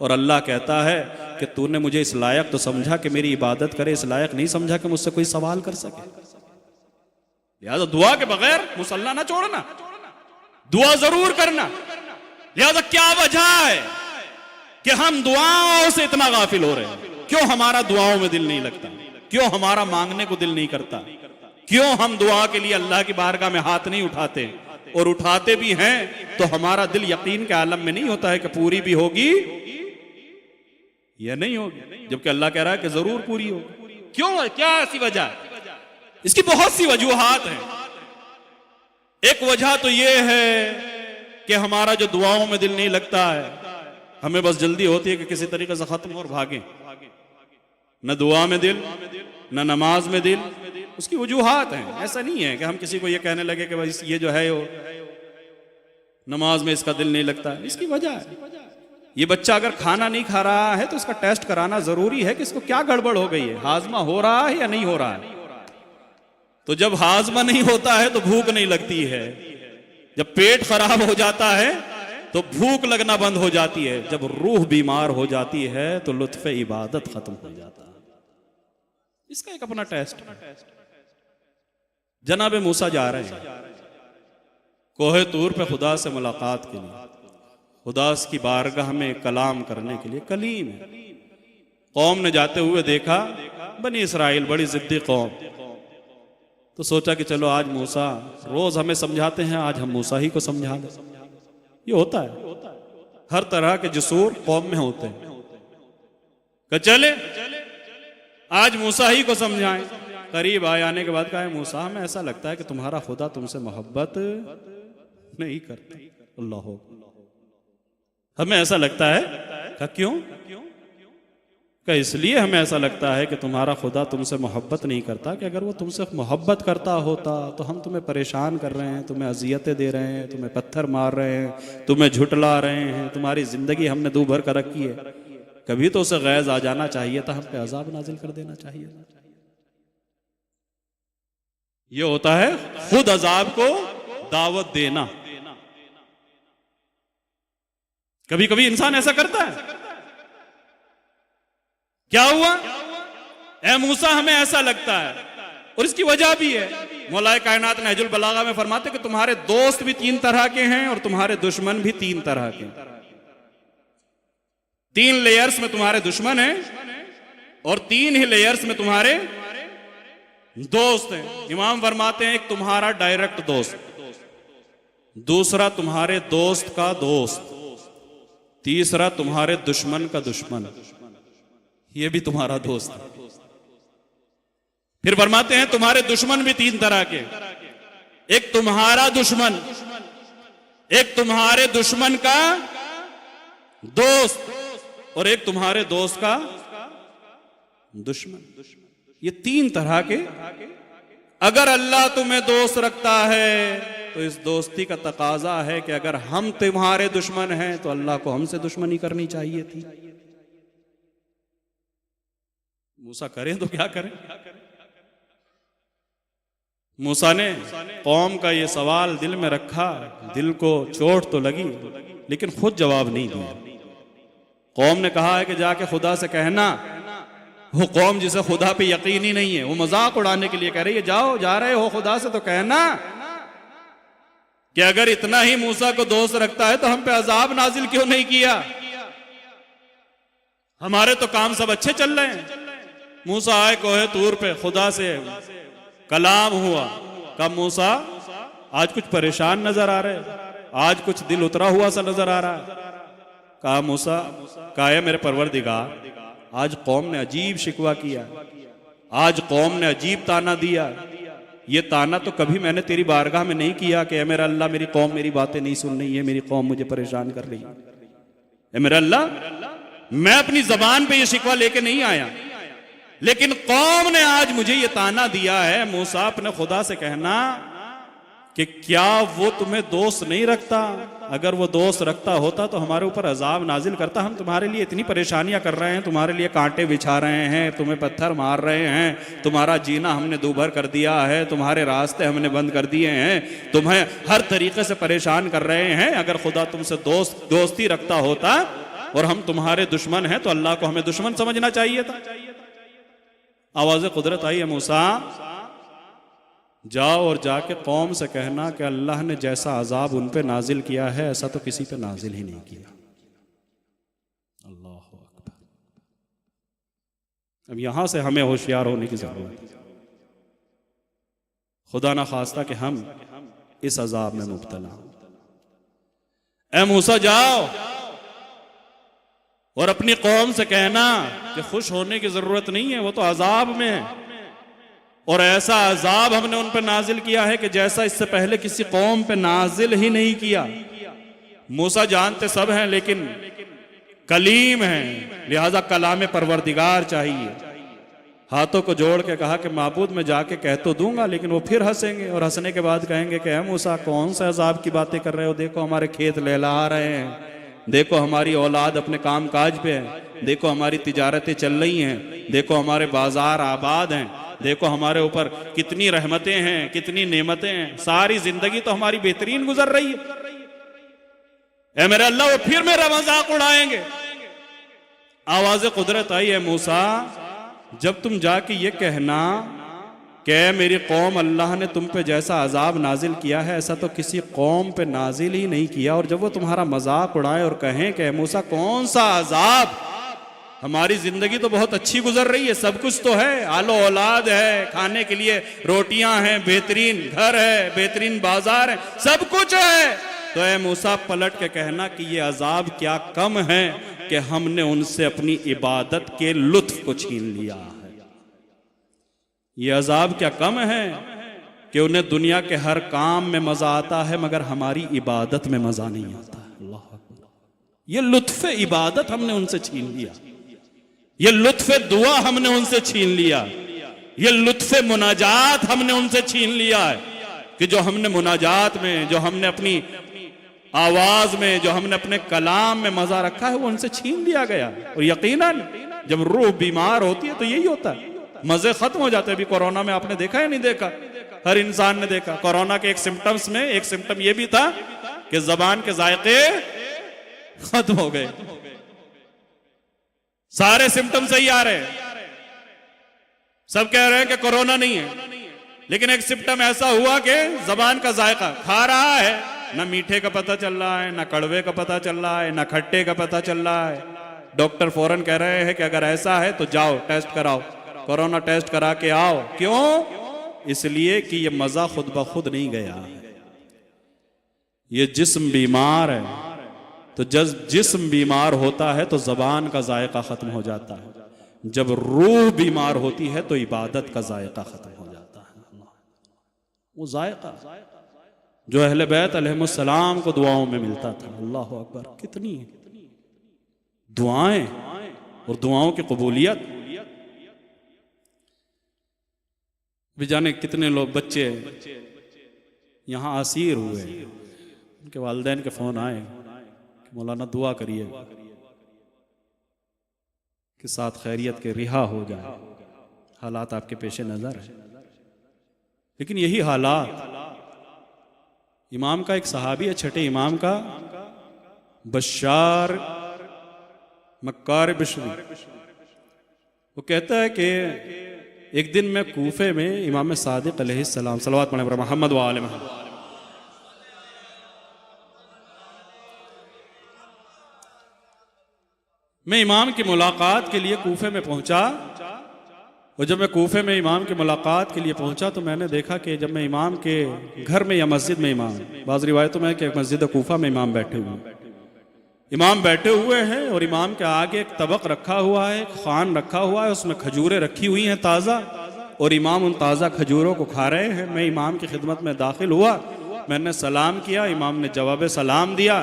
और अल्लाह कहता है कि तूने मुझे इस लायक तो समझा कि मेरी इबादत करे, इस लायक नहीं समझा कि मुझसे कोई सवाल कर सके। लिहाजा दुआ के बगैर मुसल्ला ना छोड़ना, दुआ जरूर करना। लिहाजा क्या वजह है कि हम दुआओं से इतना गाफिल हो रहे हैं? क्यों हमारा दुआओं में दिल नहीं लगता? क्यों हमारा मांगने को दिल नहीं करता? क्यों हम दुआ के लिए अल्लाह की बारगाह में हाथ नहीं उठाते? और उठाते भी हैं तो हमारा दिल यकीन के आलम में नहीं होता है कि पूरी भी होगी या नहीं होगी, जबकि अल्लाह कह रहा है कि जरूर पूरी होगी। क्यों है, क्या ऐसी वजह? इसकी बहुत सी वजूहात हैं। एक वजह तो यह है कि हमारा जो दुआओं में दिल नहीं लगता है, हमें बस जल्दी होती है कि किसी तरीके से खत्म और भागें, न दुआ में दिल न नमाज में दिल। उसकी वजूहात हैं। ऐसा नहीं है कि हम किसी को ये कहने लगे कि भाई ये जो है वो नमाज में इसका दिल नहीं लगता है। इसकी वजह है, ये बच्चा अगर खाना नहीं खा रहा है तो इसका टेस्ट कराना जरूरी है कि इसको क्या गड़बड़ हो गई है, हाजमा हो रहा है या नहीं हो रहा है। तो जब हाजमा नहीं होता है तो भूख नहीं लगती है, जब पेट खराब हो जाता है तो भूख लगना बंद हो जाती है, जब रूह बीमार हो जाती है तो लुत्फ इबादत खत्म हो जाता है। इसका एक अपना टेस्ट। जनाब मूसा जा रहे हैं कोहे तूर पे खुदा से मुलाकात के लिए, खुदा की बारगाह में कलाम करने के लिए। कलीम है। कौम ने जाते हुए देखा, बनी इसराइल बड़ी जिद्दी कौम, तो सोचा कि चलो आज मूसा रोज हमें समझाते हैं, आज हम मूसा ही को समझा दें। ये होता है, हर तरह के जसूर कौम में होते हैं। कि चले आज मूसा ही को समझाएं। करीब आने के बाद कहा, मूसा हमें ऐसा लगता है कि तुम्हारा खुदा तुमसे मोहब्बत नहीं करता। अल्लाह, हमें ऐसा लगता है। क्या क्यों? क्या इसलिए हमें ऐसा लगता है कि तुम्हारा खुदा तुमसे मोहब्बत नहीं करता कि अगर वो तुमसे मोहब्बत करता होता तो हम तुम्हें परेशान कर रहे हैं, तुम्हें अजियतें दे रहे हैं, तुम्हें पत्थर मार रहे हैं, तुम्हें झुटला रहे हैं, तुम्हारी जिंदगी हमने दू भर कर रखी है। कभी तो उसे गैज़ आ जाना चाहिए था, हम पे अजाब नाजिल कर देना चाहिए। ये होता है खुद अजाब को दावत देना। कभी कभी इंसान ऐसा करता है। क्या हुआ? ए मूसा हमें ऐसा लगता है, और इसकी वजह भी है। मौलाए कायनात नहजुल बलागा में फरमाते कि तुम्हारे दोस्त भी 3 तरह के हैं और तुम्हारे दुश्मन भी 3 तरह के। 3 लेयर्स में तुम्हारे दुश्मन हैं और 3 ही लेयर्स में तुम्हारे दोस्त हैं। इमाम फरमाते हैं, एक तुम्हारा डायरेक्ट दोस्त, दूसरा तुम्हारे दोस्त का दोस्त, तीसरा तुम्हारे दुश्मन का दुश्मन, ये भी तुम्हारा दोस्त है। फिर फरमाते हैं तुम्हारे दुश्मन भी 3 तरह के, एक तुम्हारा दुश्मन, एक तुम्हारे दुश्मन का दोस्त और एक तुम्हारे दोस्त का दुश्मन। ये 3 तरह के। अगर अल्लाह तुम्हें दोस्त रखता है तो इस दोस्ती का तकाजा है कि अगर हम तुम्हारे दुश्मन हैं तो अल्लाह को हमसे दुश्मनी करनी चाहिए थी। मूसा करें तो क्या करें? मूसा ने कौम का ये सवाल दिल में रखा, दिल को चोट तो लगी लेकिन खुद जवाब नहीं दिया। कौम ने कहा है कि जाके खुदा से कहना। वो कौम जिसे खुदा पे यकीन ही नहीं है, वो मजाक उड़ाने के लिए कह रही है, जाओ जा रहे हो खुदा से तो कहना कि अगर इतना ही मूसा को दोस्त रखता है तो हम पे अजाब नाजिल क्यों नहीं किया? हमारे तो काम सब अच्छे चल रहे हैं। मूसा आए कोहे तूर पे, खुदा से कलाम हुआ। कब मूसा आज कुछ परेशान नजर आ रहे, आज कुछ दिल उतरा हुआ सा नजर आ रहा है। कहा मूसा, कहा मेरे परवरदिगार, आज कौम ने अजीब शिकवा किया, आज कौम ने अजीब ताना दिया। ये ताना तो कभी मैंने तेरी बारगाह में नहीं किया कि मेरा अल्लाह मेरी कौम मेरी बातें नहीं सुन रही है, मेरी कौम मुझे परेशान कर रही है। मेरा अल्लाह, मैं अपनी जबान पे ये शिकवा लेके नहीं आया, लेकिन कौम ने आज मुझे ये ताना दिया है। मूसा अपने खुदा से कहना कि क्या वो तुम्हें दोस्त नहीं रखता? अगर वो दोस्त रखता होता तो हमारे ऊपर अजाब नाजिल करता। हम तुम्हारे लिए इतनी परेशानियां कर रहे हैं, तुम्हारे लिए कांटे बिछा रहे हैं, तुम्हें पत्थर मार रहे हैं, तुम्हारा जीना हमने दूभर कर दिया है, तुम्हारे रास्ते हमने बंद कर दिए हैं, तुम्हें हर तरीके से परेशान कर रहे हैं। अगर खुदा तुमसे दोस्ती रखता होता और हम तुम्हारे दुश्मन हैं तो अल्लाह को हमें दुश्मन समझना चाहिए था। आवाज़ कुदरत आई है, मूसा जाओ और जाके कौम से कहना कि अल्लाह ने जैसा अजाब उन पे नाजिल किया है ऐसा तो किसी पे नाजिल ही नहीं किया। अल्लाह अकबर। अब यहां से हमें होशियार होने की जरूरत है। खुदा ना खास्ता कि हम इस अजाब में मुब्तला हूं। ए मूसा जाओ और अपनी कौम से कहना कि खुश होने की जरूरत नहीं है, वो तो अजाब में है, और ऐसा अजाब हमने उन पर नाजिल किया है कि जैसा इससे पहले किसी कौम पे नाजिल ही नहीं किया। मूसा जानते सब हैं, लेकिन कलीम हैं, लिहाजा कलाम परवरदिगार चाहिए। हाथों को जोड़ के कहा कि माबूद में जाके कह तो दूंगा, लेकिन वो फिर हंसेंगे, और हंसने के बाद कहेंगे कि मूसा कौन सा अजाब की बातें कर रहे हो, देखो हमारे खेत लहलहा रहे हैं, देखो हमारी औलाद अपने काम काज पे है, देखो हमारी तिजारतें चल रही हैं, देखो हमारे बाजार आबाद हैं, देखो हमारे ऊपर कितनी रहमतें हैं, कितनी नेमतें हैं, सारी जिंदगी तो हमारी बेहतरीन गुजर रही है। ऐ मेरे अल्लाह, वो फिर मेरा मजाक उड़ाएंगे। आवाज कुदरत आई है, मूसा जब तुम जाके ये कहना कि मेरी कौम, अल्लाह ने तुम पे जैसा अजाब नाजिल किया है ऐसा तो किसी कौम पे नाजिल ही नहीं किया, और जब वो तुम्हारा मजाक उड़ाएं और कहें कि मूसा कौन सा अजाब, हमारी जिंदगी तो बहुत अच्छी गुजर रही है, सब कुछ तो है, आलो औलाद है, खाने के लिए रोटियां हैं, बेहतरीन घर है, बेहतरीन बाजार है, सब कुछ है, तो ऐ मूसा पलट के कहना कि ये अजाब क्या कम है कि हमने उनसे अपनी इबादत के लुत्फ को छीन लिया है। ये अजाब क्या कम है कि उन्हें दुनिया के हर काम में मजा आता है मगर हमारी इबादत में मजा नहीं आता। अल्लाह अकबर। ये लुत्फ इबादत हमने उनसे छीन लिया, ये लुत्फ दुआ हमने उनसे छीन लिया, ये लुत्फ मुनाजात हमने उनसे छीन लिया है कि जो हमने मुनाजात में, जो हमने अपनी आवाज में, जो हमने अपने कलाम में मजा रखा है वो उनसे छीन लिया गया। और यकीनन जब रूह बीमार होती है तो यही होता है, मजे खत्म हो जाते हैं। अभी कोरोना में आपने देखा या नहीं देखा, हर इंसान ने देखा, कोरोना के एक सिम्टम्स में एक सिम्टम ये भी था कि जबान के जायके खत्म हो गए। सारे सिम्टम सही आ रहे हैं, सब कह रहे हैं कि कोरोना नहीं है, लेकिन एक सिम्टम ऐसा हुआ कि जबान का जायका खा रहा है, ना मीठे का पता चल रहा है, ना कड़वे का पता चल रहा है, ना खट्टे का पता चल रहा है। डॉक्टर फौरन कह रहे हैं कि अगर ऐसा है तो जाओ टेस्ट कराओ, कोरोना टेस्ट करा के आओ। क्यों? इसलिए कि ये मजा खुद ब खुद नहीं गया है, ये जिस्म बीमार है, तो जब जिस्म बीमार होता है तो जबान का जायका खत्म हो जाता है, जब रूह बीमार होती है तो इबादत का जायका खत्म हो जाता है। वो जायका जो अहले बैत अलैहिमुस्सलाम को दुआओं में मिलता था। अल्लाह अकबर, कितनी दुआएं और दुआओं की कबूलियत। भी जाने कितने लोग बच्चे यहाँ आसीर हुए, उनके वालिदैन के फोन आए कि मौलाना दुआ करिए कि साथ खैरियत के रिहा हो जाए, हालात आपके पेश नजर है। लेकिन यही हालात इमाम का एक सहाबी है, छठे इमाम का, बशार मक्कार बिश्री, वो कहता है कि एक दिन मैं कूफे में इमाम सादिक अलैहिस्सलाम सलवात पढ़े मोहम्मद व आले मोहम्मद, मैं इमाम की मुलाकात के लिए कूफे में पहुंचा, और जब मैं कूफे में इमाम की मुलाकात के लिए पहुंचा तो मैंने देखा कि जब मैं इमाम के घर में या मस्जिद में, इमाम बाज़ रिवायतों में कि मस्जिद कूफा में इमाम बैठे हुए हैं, इमाम बैठे हुए हैं और इमाम के आगे एक तबक रखा हुआ है, एक खान रखा हुआ है, उसमें खजूरें रखी हुई हैं ताज़ा, और इमाम उन ताज़ा खजूरों को खा रहे हैं। मैं इमाम की खिदमत में दाखिल हुआ, मैंने सलाम किया, इमाम ने जवाब सलाम दिया,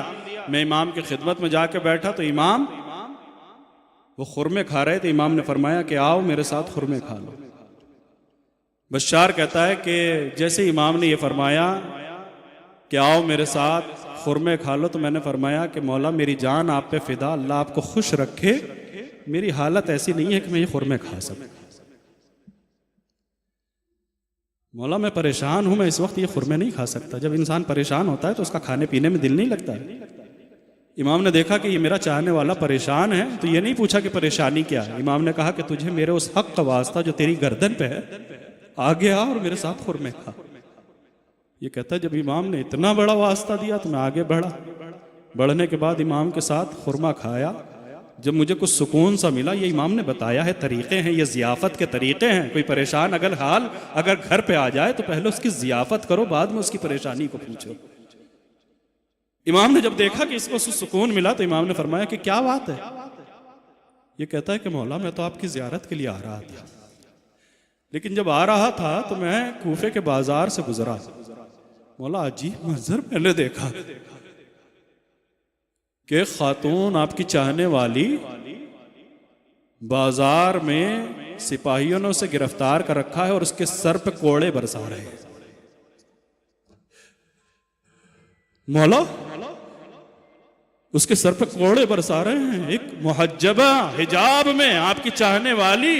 मैं इमाम की खिदमत में जाके बैठा तो इमाम वो खुरमे खा रहे थे। इमाम ने फरमाया कि आओ मेरे साथ खुरमे खा लो। बशार कहता है कि जैसे इमाम ने ये फरमाया कि आओ मेरे साथ खुरमे खा लो, तो मैंने फरमाया कि मौला मेरी जान आप पे फिदा, अल्लाह आपको खुश रखे, मेरी हालत ऐसी नहीं है कि मैं ये खुरमे खा सकूं। मौला मैं परेशान हूं, मैं इस वक्त ये खुरमे नहीं खा सकता। जब इंसान परेशान होता है तो उसका खाने पीने में दिल नहीं लगता है। इमाम ने देखा कि ये मेरा चाहने वाला परेशान है, तो ये नहीं पूछा कि परेशानी क्या है। इमाम ने कहा कि तुझे मेरे उस हक का वास्ता जो तेरी गर्दन पे है, आगे आ और मेरे साथ खुरमे खा। ये कहता है जब इमाम ने इतना बड़ा वास्ता दिया तो मैं आगे बढ़ा। बढ़ने के बाद इमाम के साथ खुरमा खाया, जब मुझे कुछ सुकून सा मिला, ये इमाम ने बताया है तरीक़े हैं, ये ज़ियाफ़त के तरीक़े हैं। कोई परेशान अगर घर पे आ जाए तो पहले उसकी ज़ियाफ़त करो, बाद में उसकी परेशानी को पूछो। इमाम ने जब देखा कि इसको सुकून मिला तो इमाम ने फरमाया कि क्या बात है? ये कहता है कि मौला मैं तो आपकी ज़ियारत के लिए आ रहा था, लेकिन जब आ रहा था तो मैं कूफे के बाजार से गुजरा। मौला अजीब मंजर मैंने देखा कि खातून आपकी चाहने वाली बाजार में सिपाहियों ने उसे गिरफ्तार कर रखा है और उसके सर पे कोड़े बरसा रहे हैं। मौला उसके सर पे कोड़े बरसा रहे हैं। एक मुहज्जबा हिजाब में आपकी चाहने वाली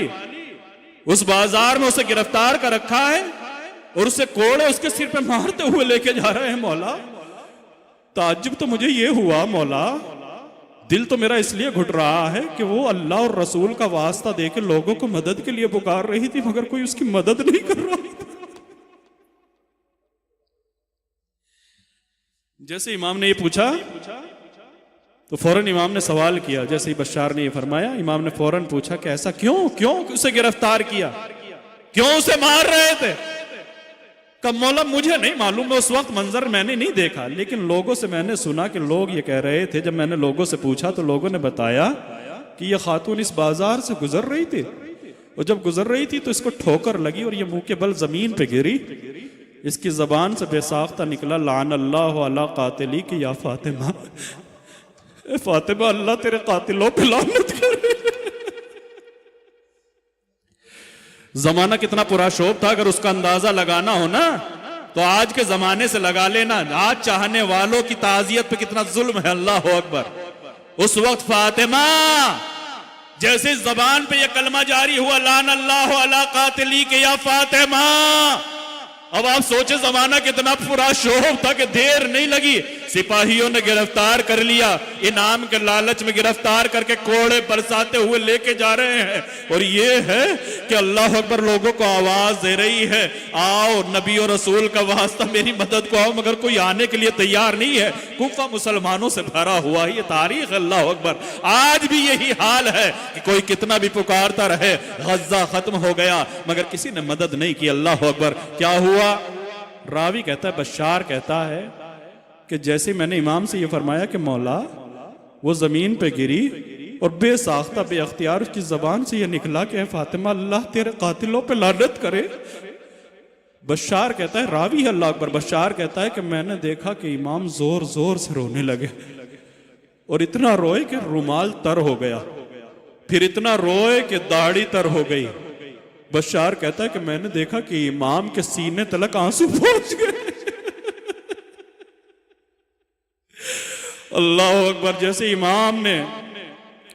उस बाजार में उसे गिरफ्तार कर रखा है और उसे कोड़े उसके सिर पे मारते हुए लेके जा रहे हैं। मौला ताज्जुब तो मुझे ये हुआ मौला, दिल तो मेरा इसलिए घुट रहा है कि वो अल्लाह और रसूल का वास्ता देके लोगों को मदद के लिए पुकार रही थी, मगर कोई उसकी मदद नहीं कर रहा था। जैसे इमाम ने ये पूछा तो फौरन इमाम ने सवाल किया। जैसे ही बशार ने ये फरमाया, इमाम ने फौरन पूछा कि ऐसा क्यों उसे गिरफ्तार किया, क्यों उसे मार रहे थे? कब मौला मुझे नहीं मालूम, मैं उस वक्त मंजर मैंने नहीं देखा, लेकिन लोगों से मैंने सुना कि लोग ये कह रहे थे। जब मैंने लोगों से पूछा तो लोगों ने बताया कि ये खातून इस बाजार से गुजर रही थी और जब गुजर रही थी तो इसको ठोकर लगी और ये मुंह के बल जमीन पे गिरी। इसकी जबान से बेसाख्ता निकला लान अल्लाह अला कातिली की या फातिमा, फातिमा अल्लाह तेरे कातिलों पे लानत करे। जमाना कितना पुरशोभ था, अगर उसका अंदाजा लगाना हो ना तो आज के जमाने से लगा लेना। आज चाहने वालों की ताजियत पे कितना जुल्म है, अल्लाह अकबर। उस वक्त फातिमा जैसे जबान पे ये कलमा जारी हुआ लान अल्लाह अला कातिली के या फातिमा, अब आप सोचे जमाना कितना पुरशोभ था कि देर नहीं लगी, सिपाहियों ने गिरफ्तार कर लिया। इनाम के लालच में गिरफ्तार करके कोड़े बरसाते हुए लेके जा रहे हैं। और ये है कि अल्लाह अकबर लोगों को आवाज दे रही है, आओ नबी और रसूल का वास्ता मेरी मदद को आओ, मगर कोई आने के लिए तैयार नहीं है। कुफा मुसलमानों से भरा हुआ ये तारीख, अल्लाह अकबर। आज भी यही हाल है कि कोई कितना भी पुकारता रहे, गज़ा खत्म हो गया मगर किसी ने मदद नहीं की। अल्लाह अकबर। क्या हुआ? रावी कहता है, बशार कहता है कि जैसे मैंने इमाम से ये फरमाया कि मौला वो जमीन पे गिरी और बेसाख्ता बेअख्तियार उसकी जबान से ये निकला कि फातिमा अल्लाह तेरे कातिलों पे लानत करे। बशार कहता है, रावी है अल्लाह अकबर, बशार कहता है कि मैंने देखा कि इमाम जोर जोर से रोने लगे और इतना रोए कि रुमाल तर हो गया, फिर इतना रोए कि दाढ़ी तर हो गई। बशार कहता है कि मैंने देखा कि इमाम के सीने तलक आंसू पहुंच गए। अल्लाह अकबर। जैसे इमाम ने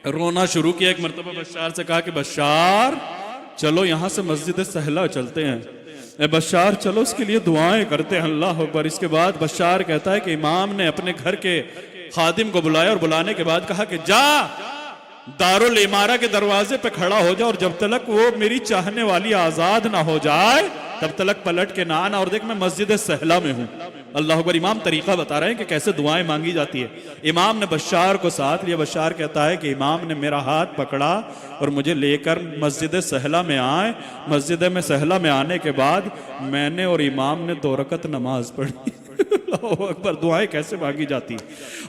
रोना शुरू किया, एक मरतबा बशार से कहा कि बशार चलो यहां से मस्जिद सहला चलते हैं, ए बशार चलो उसके लिए दुआएं करते हैं। अल्लाह अकबर। इसके बाद बशार कहता है कि इमाम ने अपने घर के खादिम को बुलाया और बुलाने के बाद कहा कि जा दारुल इमारा के दरवाजे पे खड़ा हो जा और जब तक वो मेरी चाहने वाली आजाद ना हो जाए तब तक पलट के ना आना, और देख मैं मस्जिद सहला में हूं। अल्लाह अकबर। इमाम तरीका बता रहे हैं कि कैसे दुआएं मांगी जाती है। इमाम ने बशार को साथ लिया। बशार कहता है कि इमाम ने मेरा हाथ पकड़ा और मुझे लेकर मस्जिद सहला में आए। मस्जिद में सहला में आने के बाद मैंने और इमाम ने 2 रकत नमाज पढ़ी। अकबर। दुआएं कैसे मांगी जाती,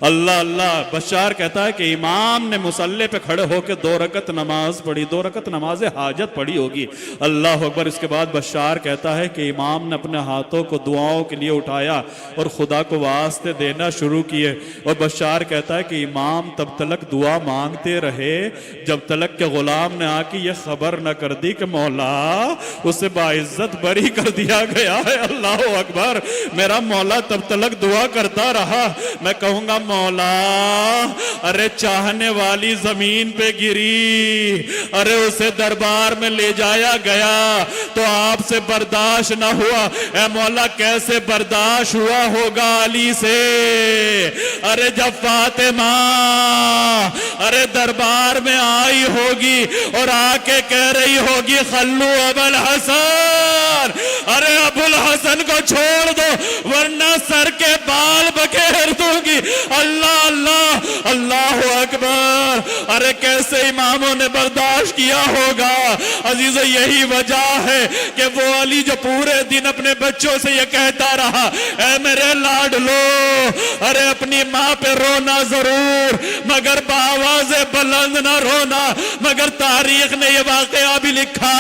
अल्लाह अल्लाह। बशार कहता है कि इमाम ने मुसल्ले पे खड़े होकर 2 रकत नमाज पढ़ी, 2 रकत नमाज हाजत पढ़ी होगी। अल्लाह अकबर। इसके बाद बशार कहता है कि इमाम ने अपने हाथों को दुआओं के लिए उठाया और खुदा को वास्ते देना शुरू किए। और बशार कहता है कि इमाम तब तक दुआ मांगते रहे जब तक के गुलाम ने आके ये खबर न कर दी कि मौला उसे बाइज्जत बरी कर दिया गया है। अल्लाह अकबर। मेरा मौला तब तक दुआ करता रहा। मैं कहूंगा मौला अरे चाहने वाली जमीन पे गिरी, अरे उसे दरबार में ले जाया गया तो आपसे बर्दाश्त ना हुआ। ए मौला कैसे बर्दाश्त हुआ होगा अली से? अरे जब फातिमा अरे दरबार में आई होगी और आके कह रही होगी खल्लू अबुल हसन, अरे अबुल हसन को छोड़ दो वरना सर के बाल बखेर दूंगी। अल्लाह अल्लाह अल्लाह अल्लाह अकबर। अरे कैसे इमामों ने बर्दाश्त किया होगा अजीज। यही वजह है कि वो अली जो पूरे दिन अपने बच्चों से ये कहता रहा, ऐ मेरे लाडलो, अरे अपनी माँ पे रोना जरूर मगर बावाज़े बुलंद ना रोना। मगर तारीख ने ये वाकया भी लिखा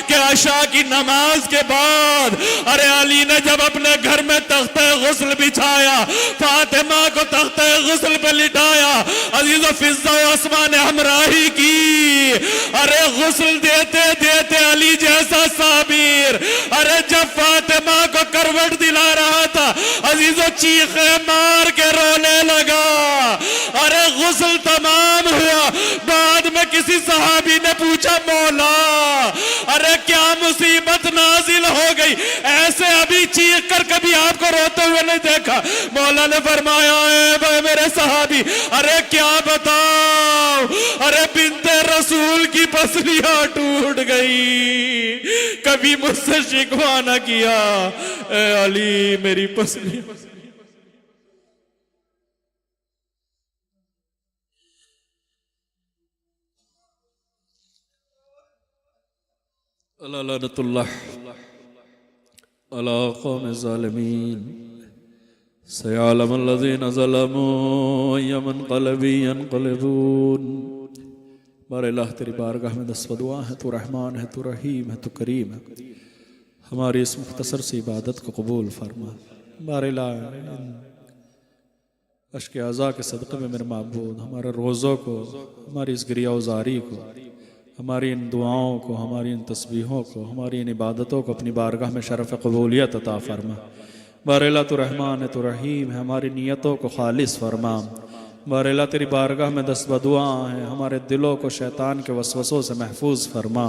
कि अशा की नमाज के बाद अरे अली ने जब अपने घर में तख्ते गुस्ल बिछाया, फातिमा को तख्ते गुस्ल पे लिटाया, अजीज़ो फिज़्ज़ा आसमान ने हमराही की। अरे गुस्ल देते देते अली जैसा साबिर अरे जब फातिमा को करवट दिला रहा था अजीज़ो चीखे मार के रोने लगा। अरे गुस्ल तमाम हुआ, बाद में किसी सहाबी ने पूछा, मौला अरे क्या मुसीबत नाजिल हो गई, ऐसे अभी चीख कर कभी आपको रोते हुए नहीं देखा। मौला ने फरमाया, ए मेरे सहाबी, अरे क्या बताओ, अरे बिन्ते रसूल की पसलियां टूट गई, कभी मुझसे शिकवा न किया, ए अली मेरी पसलियां। लानतुल्लाह अला कौम ज़ालिमीन सयअलमुल्लज़ीना ज़लमू यमनक़लबी यनक़लिबून। बारे अल्लाह तेरी बारगाह में दस्त दुआ है, तू रहमान है, तू रहीम है, तू करीम है, हमारी इस मुख्तसर सी इबादत को कबूल फरमा। बारे अश्क अज़ा के सदक़े में मेरे माबूद हमारे रोज़ों को, हमारी इस गिरिया उज़ारी को, हमारी इन दुआओं को, हमारी इन तस्बीहों को, हमारी इन इबादतों को अपनी बारगाह में शरफ़ कबूलियत अता फरमा। बारेला तो रहमान है, तो रहीम है, हमारी नीयतों को खालिस फरमा। बारेला तेरी बारगाह में दस्त दुआ है, हमारे दिलों को शैतान के वसवसों से महफूज फरमा।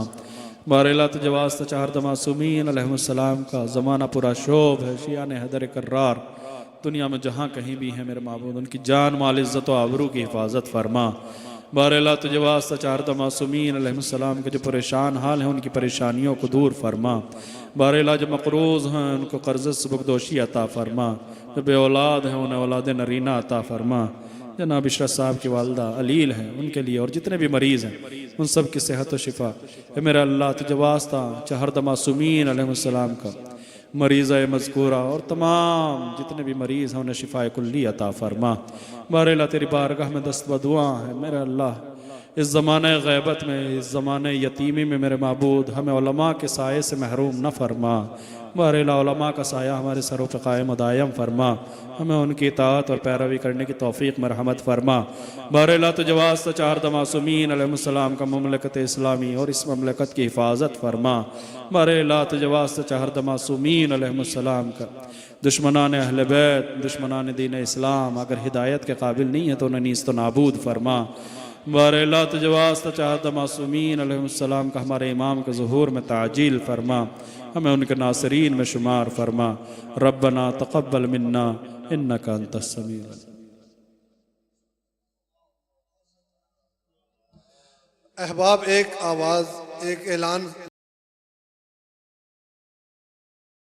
बारेला तो जवाज़ चाहत मासूमीन अलैहिस्सलाम का ज़माना पूरा शोभ है, शियान हैदर कर्रार दुनिया में जहाँ कहीं भी है मेरे माबूद, उनकी जान माल इज़्ज़त व आबरू की हिफाजत फरमा। बारेला तुझे वास्ता चाहता मासूमीन अलैहिस्सलाम के जो परेशान हाल हैं उनकी परेशानियों को दूर फरमा। बारेला जो मकरूज़ हैं उनको कर्ज़ से बगदोशी अता फरमा, जो बे औलाद हैं उन्हें औलाद नरीना अता फरमा। जनाब इशरत साहब की वालदा अलील हैं, उनके लिए और जितने भी मरीज़ हैं उन सब की सेहत व शिफा है मेरा अल्लाह। तुझे वास्ता चाहता मासूमीन अलैहिस्सलाम का मरीज़ मज़कूरा और तमाम जितने भी मरीज़ हैं उन्हें शिफाए कुल्ली अता फरमा। बारेला तेरी बारगाह में दस्त दुआ है मेरे अल्लाह, इस ज़माने ग़ैबत में, इस ज़माने यतीमी में मेरे माबूद हमें उलमा के साये से महरूम न फरमा। बारेला उलमा का साया हमारे सरों पर कायम दायम फरमा, हमें उनकी इताअत और पैरवी करने की तौफ़ीक़ मरहमत फरमा। बारेला तो जवाज़ चाहत मासूमीन अलैहिस्सलाम का ममलकत इस्लामी और इस ममलकत की हिफाजत फरमा। बारेला तो जवाज़ चाहत मासूमीन अलैहिस्सलाम का दुश्मनान अहले बैत, दुश्मनान दीन इस्लाम अगर हिदायत के काबिल नहीं है तो उन्हें नीस्त नाबूद फरमा। बारेला तो जवाज़ चाहत मासूमीन अलैहिस्सलाम का हमारे इमाम के ज़ुहूर में ताजील फरमा, हमें उनके नासरीन में शुमार फरमा। रब्बना तक़ब्बल मिन्ना इन्नका अंतस समीउल अलीम। अहबाब एक आवाज़, एक ऐलान